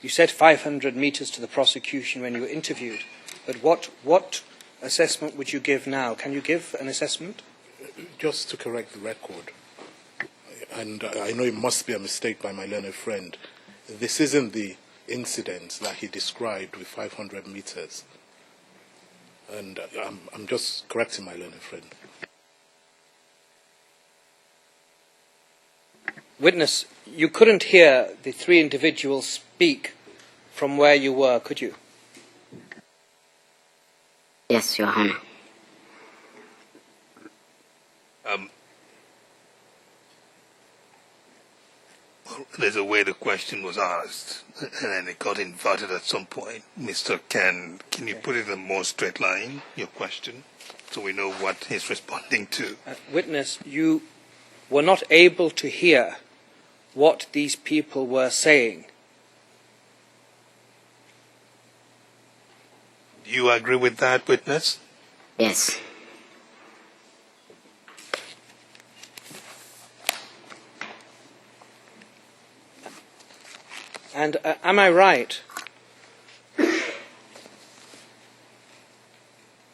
You said 500 meters to the prosecution when you were interviewed, but what assessment would you give now? Can you give an assessment? Just to correct the record, and I know it must be a mistake by my learned friend, this isn't the incident that he described with 500 meters. And I'm just correcting my learned friend. Witness, you couldn't hear the three individuals speak from where you were, could you? Yes, Your Honor. There's a way the question was asked, and then it got inverted at some point. Mr. Ken, can you put it in a more straight line, your question, so we know what he's responding to? Witness, you were not able to hear what these people were saying. Do you agree with that, witness? Yes. And am I right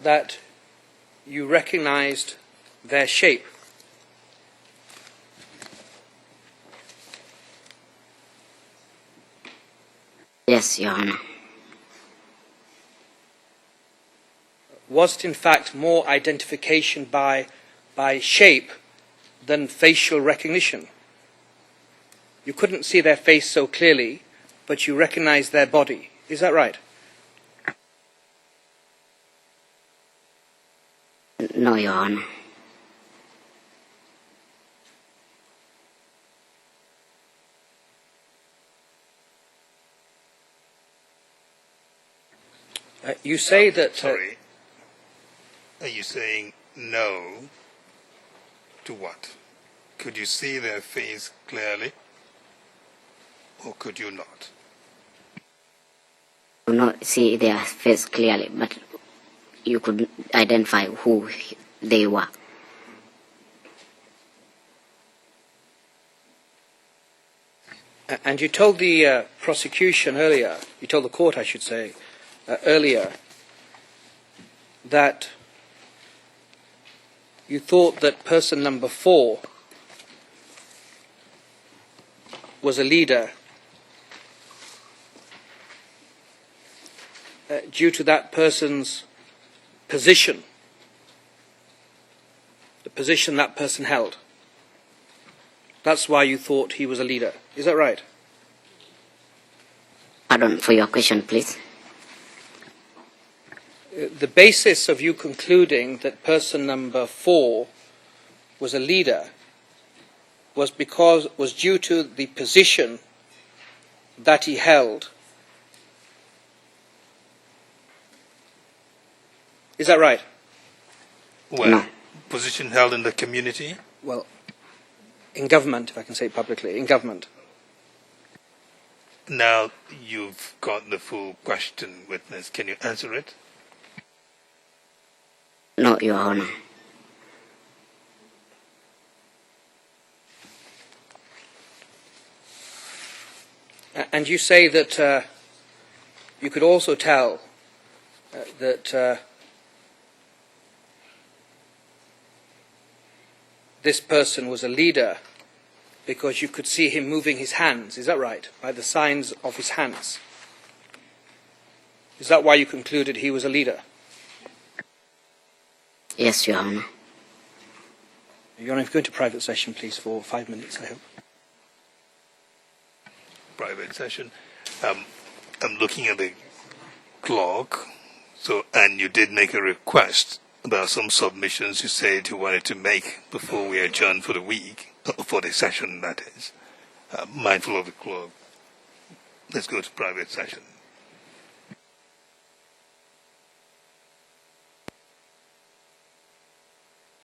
that you recognized their shape? Yes, Your Honor. Was it in fact more identification by shape than facial recognition? You couldn't see their face so clearly, but you recognized their body. Is that right? No, Your Honor. You say that... Sorry. Are you saying no to what? Could you see their face clearly, or could you not? You not see their face clearly, but you could identify who they were. And you told the prosecution earlier, you told the court, I should say, earlier, that you thought that person number 4 was a leader due to that person's position, the position that person held. That's why you thought he was a leader. Is that right? Pardon for your question, please. The basis of you concluding that person number 4 was a leader was due to the position that he held. Is that right? Well, No. Position held in the community? Well, in government, if I can say it publicly, in government. Now you've got the full question, witness. Can you answer it? No, Your Honor. And you say that you could also tell that this person was a leader because you could see him moving his hands. Is that right? By the signs of his hands. Is that why you concluded he was a leader? Yes, Your Honor. Your Honor, if you go into private session, please, for 5 minutes, I hope. Private session. I'm looking at the clock. So, and you did make a request about some submissions you said you wanted to make before we adjourn for the week, for the session, that is. Mindful of the clock. Let's go to private session.